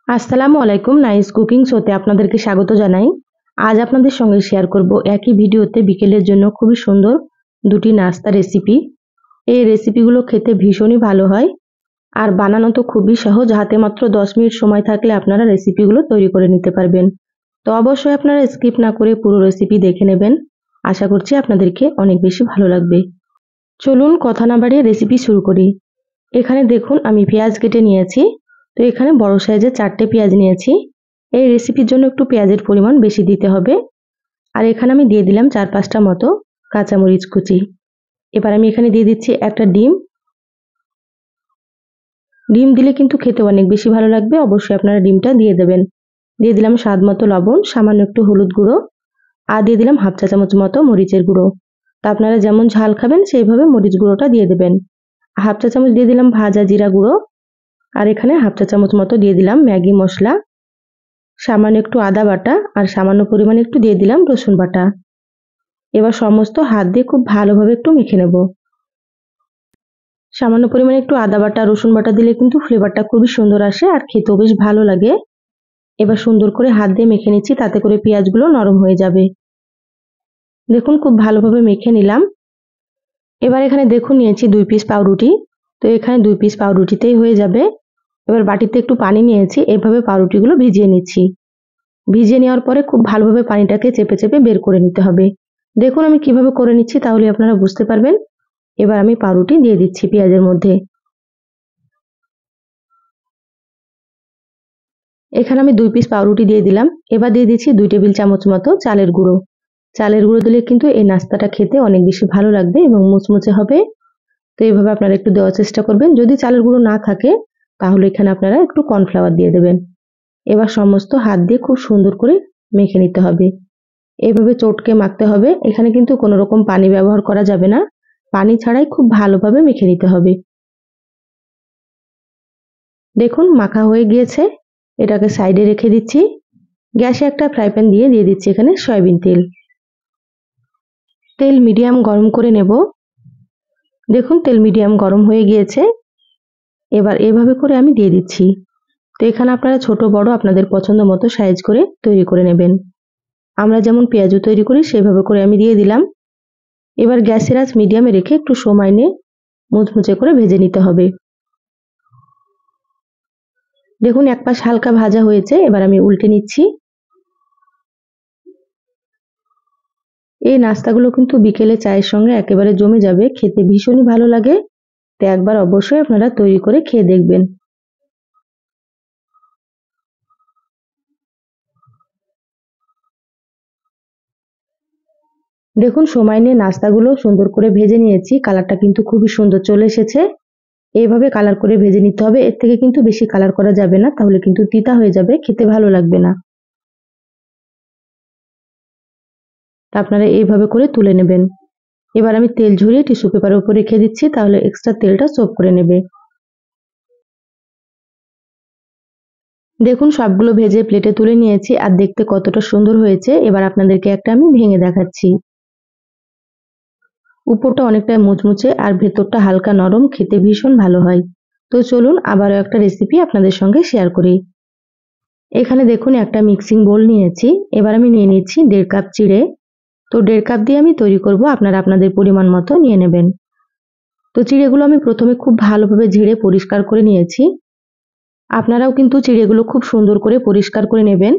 আসসালামু আলাইকুম। Nice cooking শোতে আপনাদেরকে স্বাগত জানাই। আজ আপনাদের সঙ্গে শেয়ার করব একই ভিডিওতে বিকেলের জন্য খুবই সুন্দর দুটি নাস্তা রেসিপি। এই রেসিপিগুলো খেতে ভীষণই ভালো হয় আর বানানো তো খুবই সহজ। হাতে মাত্র 10 মিনিট সময় থাকলে আপনারা রেসিপিগুলো তৈরি করে নিতে পারবেন। তো অবশ্যই আপনারা স্কিপ না করে পুরো রেসিপি দেখে নেবেন। আশা করছি আপনাদেরকে অনেক বেশি ভালো লাগবে। চলুন কথা না বাড়িয়ে রেসিপি শুরু করি। এখানে দেখুন আমি পেঁয়াজ কেটে নিয়েছি। তো এখানে বড় সাইজের 4টে পেঁয়াজ নিয়েছি। এই রেসিপির জন্য একটু পেঁয়াজের পরিমাণ বেশি দিতে হবে। আর এখানে আমি দিয়ে দিলাম 4-5টা মতো কাঁচামরিচ কুচি। এবার আমি এখানে দিয়ে দিচ্ছি একটা ডিম। ডিম দিলে কিন্তু খেতে অনেক বেশি ভালো লাগবে, অবশ্যই আপনারা ডিমটা দিয়ে দেবেন। দিয়ে দিলাম স্বাদ মতো লবণ, সামান্য একটু হলুদ গুঁড়ো আর দিয়ে দিলাম হাফ চা চামচ মতো মরিচের গুঁড়ো। তা আপনারা যেমন ঝাল খাবেন সেইভাবে মরিচ গুঁড়োটা দিয়ে দেবেন। হাফ চা চামচ দিয়ে দিলাম ভাজা জিরা গুঁড়ো আর এখানে হাফ চা চামচ মতো দিয়ে দিলাম ম্যাগি মশলা, সামান্য একটু আদা বাটা আর সামান্য পরিমাণে একটু দিয়ে দিলাম রসুন বাটা। এবার সমস্ত হাত দিয়ে খুব ভালোভাবে একটু মেখে নেব। সামান্য পরিমাণে একটু আদা বাটা রসুন বাটা দিলে কিন্তু ফ্লেভারটা খুবই সুন্দর আসে আর খেতেও বেশ ভালো লাগে। এবার সুন্দর করে হাত দিয়ে মেখে নিচ্ছি, তাতে করে পেঁয়াজগুলো নরম হয়ে যাবে। দেখুন খুব ভালোভাবে মেখে নিলাম। এবার এখানে দেখুন নিয়েছি 2 পিস পাউরুটি। তো এখানে 2 পিস পাউরুটিতেই হয়ে যাবে। এবার বাটিতে একটু পানি নিয়েছি, এভাবে পাউরুটিগুলো ভিজিয়ে নিচ্ছি। ভিজিয়ে নেওয়ার পরে খুব ভালোভাবে পানিটাকে চেপে চেপে বের করে নিতে হবে। দেখুন আমি কিভাবে করে নিচ্ছি, তাহলে আপনারা বুঝতে পারবেন। এবার আমি পাউরুটি দিয়ে দিচ্ছি পেঁয়াজের মধ্যে। এখানে আমি 2 পিস পাউরুটি দিয়ে দিলাম। এবার দিয়ে দিচ্ছি 2 টেবিল চামচ মতো চালের গুঁড়ো। চালের গুঁড়ো দিলে কিন্তু এই নাস্তাটা খেতে অনেক বেশি ভালো লাগবে এবং মুচমুচে হবে। তো এইভাবে আপনারা একটু দেওয়ার চেষ্টা করবেন। যদি চালের গুঁড়ো না থাকে তাহলে এখানে আপনারা একটু কর্নফ্লাওয়ার দিয়ে দেবেন। এবার সমস্ত হাত দিয়ে খুব সুন্দর করে মেখে নিতে হবে। এইভাবে চটকে মাখতে হবে। এখানে কিন্তু কোনো রকম পানি ব্যবহার করা যাবে না। পানি ছাড়াই খুব ভালোভাবে মেখে নিতে হবে। দেখুন মাখা হয়ে গিয়েছে। এটাকে সাইডে রেখে দিচ্ছি। গ্যাসে একটা ফ্রাই প্যান দিয়ে দিচ্ছি এখানে সয়াবিন তেল। তেল মিডিয়াম গরম করে নেব। দেখুন তেল মিডিয়াম গরম হয়ে গিয়েছে। এবার এভাবে করে আমি দিয়ে দিচ্ছি। তো এখানে আপনারা ছোট বড় আপনাদের পছন্দ মতো সাইজ করে তৈরি করে নেবেন। আমরা যেমন পেঁয়াজু তৈরি করি সেভাবে করে আমি দিয়ে দিলাম। এবার গ্যাসের আঁচ মিডিয়ামে রেখে একটু সময় নিয়ে মুচমুচে করে ভেজে নিতে হবে। দেখুন এক পাশ হালকা ভাজা হয়েছে, এবার আমি উল্টে নিচ্ছি। এই নাস্তাগুলো কিন্তু বিকেলে চায়ের সঙ্গে একেবারে জমে যাবে, খেতে ভীষণই ভালো লাগে। তো একবার অবশ্যই আপনারা তৈরি করে খেয়ে দেখবেন। দেখুন সময় নিয়ে নাস্তাগুলো সুন্দর করে ভেজে নিয়েছি, কালারটা কিন্তু খুবই সুন্দর চলে এসেছে। এইভাবে কালার করে ভেজে নিতে হবে, এর থেকে কিন্তু বেশি কালার করা যাবে না, তাহলে কিন্তু তিতা হয়ে যাবে, খেতে ভালো লাগবে না। তা আপনারা এইভাবে করে তুলে নেবেন। এবার আমি তেল ঝরিয়ে টিস্যু পেপারের উপর রেখে দিচ্ছি, তাহলে এক্সট্রা তেলটা সোক করে নেবে। দেখুন সবগুলো ভেজে প্লেটে তুলে নিয়েছি আর দেখতে কতটা সুন্দর হয়েছে। এবার আপনাদেরকে একটা আমি ভেঙে দেখাচ্ছি। উপরটা অনেকটা মুচমুচে আর ভেতরটা হালকা নরম, খেতে ভীষণ ভালো হয়। তো চলুন আবারও একটা রেসিপি আপনাদের সঙ্গে শেয়ার করি। এখানে দেখুন একটা মিক্সিং বোল নিয়েছি। এবার আমি নিয়ে নিচ্ছি 1.5 কাপ চিড়ে। তো 1.5 কাপ দিয়ে আমি তৈরি করব, আপনারা আপনাদের পরিমাণ মতো নিয়ে নেবেন। তো চিড়েগুলো আমি প্রথমে খুব ভালোভাবে ঝেড়ে পরিষ্কার করে নিয়েছি। আপনারাও কিন্তু চিড়েগুলো খুব সুন্দর করে পরিষ্কার করে নেবেন।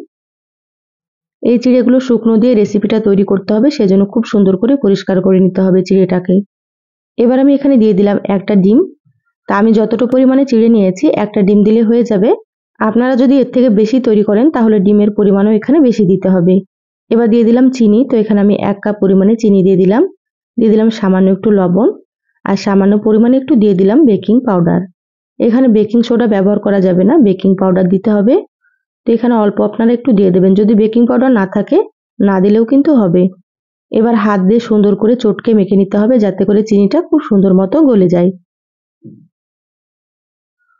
এই চিড়েগুলো শুকনো দিয়ে রেসিপিটা তৈরি করতে হবে, সেজন্য খুব সুন্দর করে পরিষ্কার করে নিতে হবে চিড়েটাকে। এবার আমি এখানে দিয়ে দিলাম একটা ডিম। তা আমি যতটা পরিমাণে চিড়ে নিয়েছি একটা ডিম দিলে হয়ে যাবে। আপনারা যদি এর থেকে বেশি তৈরি করেন তাহলে ডিমের পরিমাণও এখানে বেশি দিতে হবে। এবার দিয়ে দিলাম চিনি। তো এখানে আমি 1 কাপ পরিমাণে চিনি দিয়ে দিলাম। দিয়ে দিলাম সামান্য একটু লবণ আর সামান্য পরিমাণে একটু দিয়ে দিলাম বেকিং পাউডার। এখানে বেকিং সোডা ব্যবহার করা যাবে না, বেকিং পাউডার দিতে হবে। তো এখানে অল্প আপনারা একটু দিয়ে দেবেন, যদি বেকিং পাউডার না থাকে না দিলেও কিন্তু হবে। এবার হাত দিয়ে সুন্দর করে চটকে মেখে নিতে হবে, যাতে করে চিনিটা খুব সুন্দর মতো গলে যায়।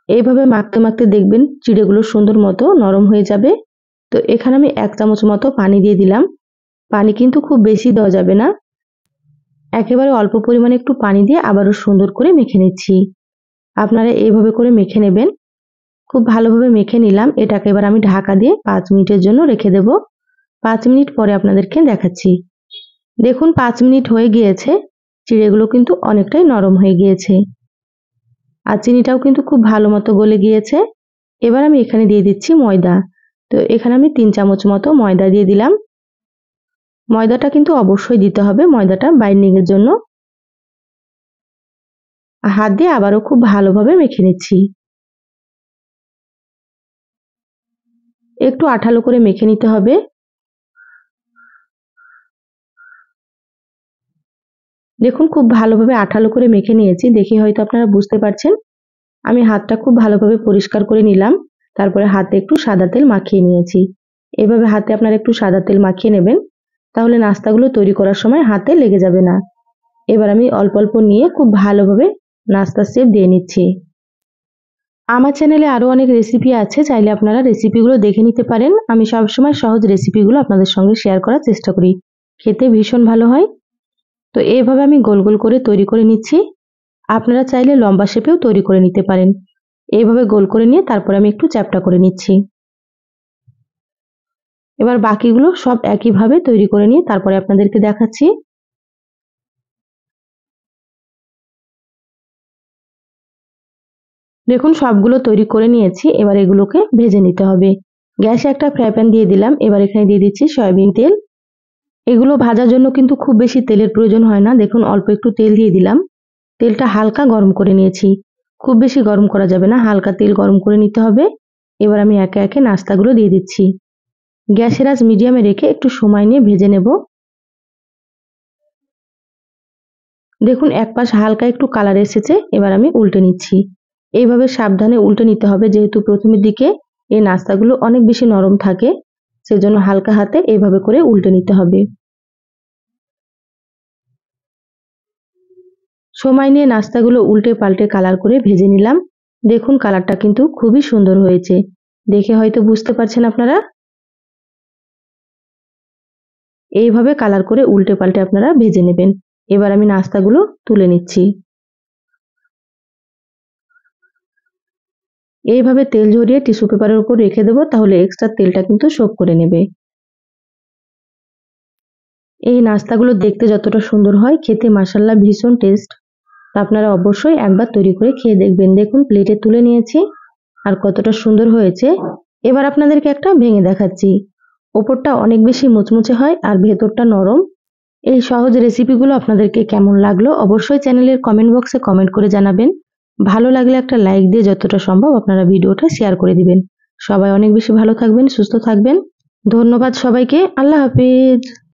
এইভাবে মাখতে মাখতে দেখবেন চিড়েগুলো সুন্দর মতো নরম হয়ে যাবে। তো এখানে আমি 1 চামচ মতো পানি দিয়ে দিলাম। পানি কিন্তু খুব বেশি দেওয়া যাবে না, একেবারে অল্প পরিমাণে একটু পানি দিয়ে আবারও সুন্দর করে মেখে নিচ্ছি। আপনারা এইভাবে করে মেখে নেবেন। খুব ভালোভাবে মেখে নিলাম। এটাকে এবার আমি ঢাকা দিয়ে 5 মিনিটের জন্য রেখে দেব। 5 মিনিট পরে আপনাদেরকে দেখাচ্ছি। দেখুন 5 মিনিট হয়ে গিয়েছে, চিড়েগুলো কিন্তু অনেকটাই নরম হয়ে গিয়েছে আর চিনিটাও কিন্তু খুব ভালো মতো গলে গিয়েছে। এবার আমি এখানে দিয়ে দিচ্ছি ময়দা। তো এখানে আমি 3 চামচ মতো ময়দা দিয়ে দিলাম। ময়দাটা কিন্তু অবশ্যই দিতে হবে, ময়দাটা বাইন্ডিং এর জন্য। হাত দিয়ে আবারও খুব ভালোভাবে মেখে নিচ্ছি। একটু আঠালো করে মেখে নিতে হবে। দেখুন খুব ভালোভাবে আঠালো করে মেখে নিয়েছি, দেখে হয়তো আপনারা বুঝতে পারছেন। আমি হাতটা খুব ভালোভাবে পরিষ্কার করে নিলাম, তারপরে হাতে একটু সাদা তেল মাখিয়ে নিয়েছি। এভাবে হাতে আপনারা একটু সাদা তেল মাখিয়ে নেবেন, তাহলে নাস্তাগুলো তৈরি করার সময় হাতে লেগে যাবে না। এবার আমি অল্প অল্প নিয়ে খুব ভালোভাবে নাস্তার শেপ দিয়ে নিচ্ছি। আমার চ্যানেলে আরও অনেক রেসিপি আছে, চাইলে আপনারা রেসিপিগুলো দেখে নিতে পারেন। আমি সবসময় সহজ রেসিপিগুলো আপনাদের সঙ্গে শেয়ার করার চেষ্টা করি, খেতে ভীষণ ভালো হয়। তো এইভাবে আমি গোল গোল করে তৈরি করে নিচ্ছি। আপনারা চাইলে লম্বা শেপেও তৈরি করে নিতে পারেন। এইভাবে গোল করে নিয়ে তারপরে আমি একটু চ্যাপ্টা করে নিচ্ছি। এবার বাকিগুলো সব একইভাবে তৈরি করে নিয়ে তারপরে আপনাদেরকে দেখাচ্ছি। দেখুন সবগুলো তৈরি করে নিয়েছি, এবার এগুলোকে ভেজে নিতে হবে। গ্যাসে একটা ফ্রাই প্যান দিয়ে দিলাম, এবার এখানে দিয়ে দিচ্ছি সয়াবিন তেল। এগুলো ভাজার জন্য কিন্তু খুব বেশি তেলের প্রয়োজন হয় না, দেখুন অল্প একটু তেল দিয়ে দিলাম। তেলটা হালকা গরম করে নিয়েছি, খুব বেশি গরম করা যাবে না, হালকা তেল গরম করে নিতে হবে। এবার আমি একে একে নাস্তাগুলো দিয়ে দিচ্ছি। গ্যাসের আঁচ মিডিয়ামে রেখে একটু সময় নিয়ে ভেজে নেব। দেখুন এক পাশ হালকা একটু কালার এসেছে, এবার আমি উল্টে নিচ্ছি। এইভাবে সাবধানে উল্টে নিতে হবে, যেহেতু প্রথমের দিকে এই নাস্তাগুলো অনেক বেশি নরম থাকে, সেজন্য হালকা হাতে এইভাবে করে উল্টে নিতে হবে। সময় নিয়ে নাস্তাগুলো উল্টে পাল্টে কালার করে ভেজে নিলাম। দেখুন কালারটা কিন্তু খুবই সুন্দর হয়েছে, দেখে হয়তো বুঝতে পারছেন আপনারা। এইভাবে কালার করে উল্টে পাল্টে আপনারা ভেজে নেবেন। এবার আমি নাস্তাগুলো তুলে নিচ্ছি। এইভাবে তেল ঝরিয়ে টিস্যু পেপারের উপর রেখে দেবো, তাহলে এক্সট্রা তেলটা কিন্তু শোক করে নেবে। এই নাস্তাগুলো দেখতে যতটা সুন্দর হয়, খেতে মাশাআল্লাহ ভীষণ টেস্ট। তা আপনারা অবশ্যই একবার তৈরি করে খেয়ে দেখবেন। দেখুন প্লেটে তুলে নিয়েছি আর কতটা সুন্দর হয়েছে। এবার আপনাদেরকে একটা ভেঙে দেখাচ্ছি। ওপরটা অনেক বেশি মুচমুচে হয় আর ভেতরটা নরম। এই সহজ রেসিপিগুলো আপনাদেরকে কেমন লাগলো অবশ্যই চ্যানেলের কমেন্ট বক্সে কমেন্ট করে জানাবেন। ভালো লাগলে একটা লাইক দিয়ে যতটা সম্ভব আপনারা ভিডিওটা শেয়ার করে দিবেন। সবাই অনেক বেশি ভালো থাকবেন, সুস্থ থাকবেন। ধন্যবাদ সবাইকে। আল্লাহ হাফেজ।